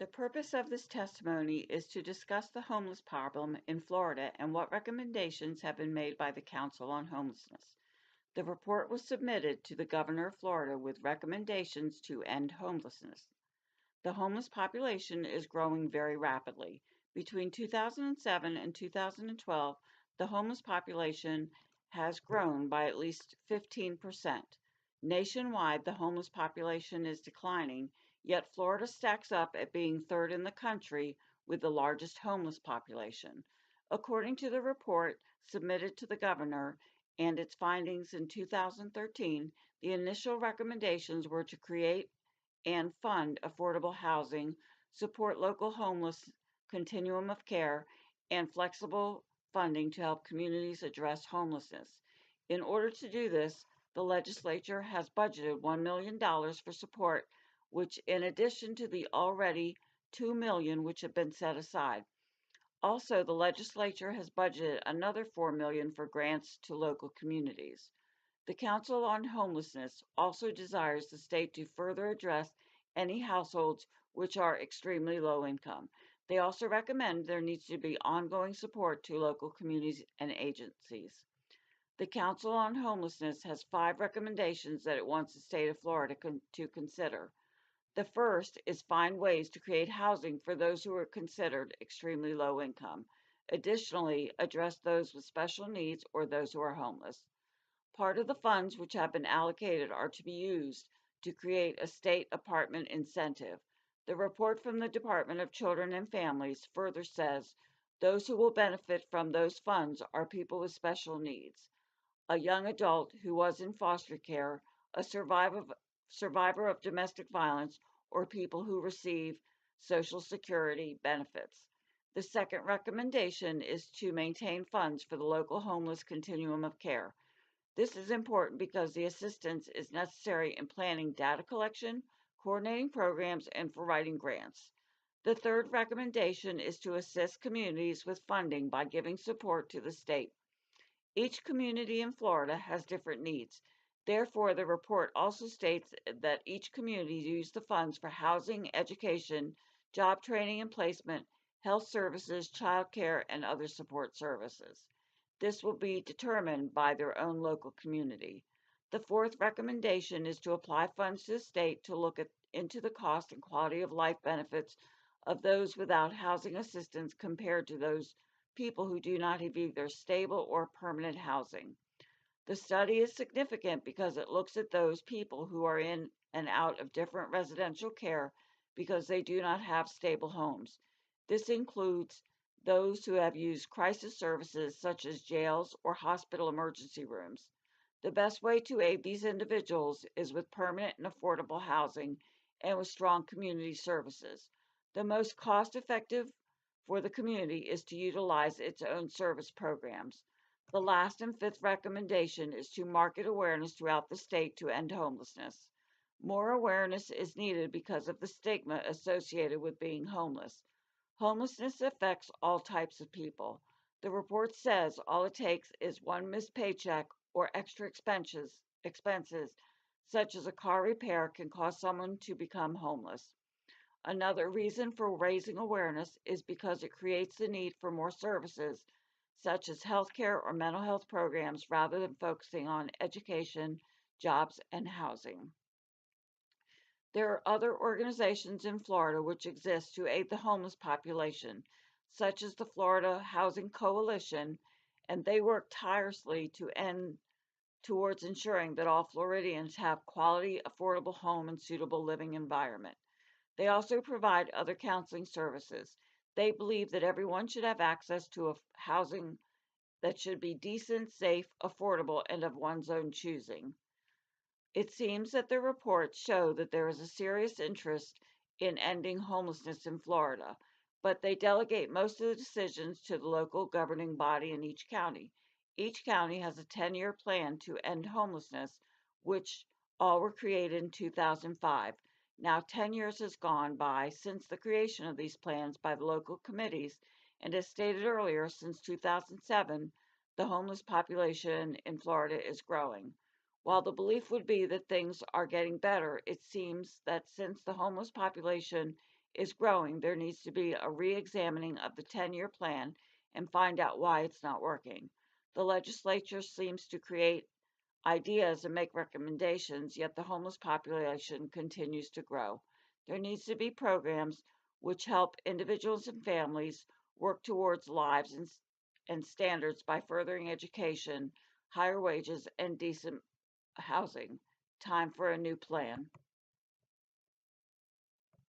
The purpose of this testimony is to discuss the homeless problem in Florida and what recommendations have been made by the Council on Homelessness. The report was submitted to the Governor of Florida with recommendations to end homelessness. The homeless population is growing very rapidly. Between 2007 and 2012, the homeless population has grown by at least 15%. Nationwide, the homeless population is declining, yet Florida stacks up at being third in the country with the largest homeless population. According to the report submitted to the governor and its findings in 2013, the initial recommendations were to create and fund affordable housing, support local homeless continuum of care, and flexible funding to help communities address homelessness. In order to do this, the legislature has budgeted $1 million for support, which in addition to the already $2 million which have been set aside. Also, the legislature has budgeted another $4 million for grants to local communities. The Council on Homelessness also desires the state to further address any households which are extremely low income. They also recommend there needs to be ongoing support to local communities and agencies. The Council on Homelessness has 5 recommendations that it wants the state of Florida to consider. The first is find ways to create housing for those who are considered extremely low income. Additionally, address those with special needs or those who are homeless. Part of the funds which have been allocated are to be used to create a state apartment incentive. The report from the Department of Children and Families further says those who will benefit from those funds are people with special needs, a young adult who was in foster care, a survivor of domestic violence, or people who receive Social Security benefits. The second recommendation is to maintain funds for the local homeless continuum of care. This is important because the assistance is necessary in planning data collection, coordinating programs, and for writing grants. The third recommendation is to assist communities with funding by giving support to the state. Each community in Florida has different needs. Therefore, the report also states that each community use the funds for housing, education, job training and placement, health services, child care, and other support services. This will be determined by their own local community. The fourth recommendation is to apply funds to the state to look into the cost and quality of life benefits of those without housing assistance compared to those people who do not have either stable or permanent housing. The study is significant because it looks at those people who are in and out of different residential care because they do not have stable homes. This includes those who have used crisis services such as jails or hospital emergency rooms. The best way to aid these individuals is with permanent and affordable housing and with strong community services. The most cost effective for the community is to utilize its own service programs. The last and fifth recommendation is to market awareness throughout the state to end homelessness. More awareness is needed because of the stigma associated with being homeless. Homelessness affects all types of people. The report says all it takes is one missed paycheck or extra expenses such as a car repair can cause someone to become homeless. Another reason for raising awareness is because it creates the need for more services, such as healthcare or mental health programs, rather than focusing on education, jobs, and housing. There are other organizations in Florida which exist to aid the homeless population, such as the Florida Housing Coalition, and they work tirelessly to end towards ensuring that all Floridians have quality, affordable home and suitable living environment. They also provide other counseling services. They believe that everyone should have access to a housing that should be decent, safe, affordable, and of one's own choosing. It seems that the reports show that there is a serious interest in ending homelessness in Florida, but they delegate most of the decisions to the local governing body in each county. Each county has a 10-year plan to end homelessness, which all were created in 2005. Now, 10 years has gone by since the creation of these plans by the local committees, and as stated earlier, since 2007, the homeless population in Florida is growing. While the belief would be that things are getting better, it seems that since the homeless population is growing, there needs to be a re-examining of the 10-year plan and find out why it's not working. The legislature seems to create ideas and make recommendations, yet the homeless population continues to grow. There needs to be programs which help individuals and families work towards lives and standards by furthering education, higher wages, and decent housing. Time for a new plan.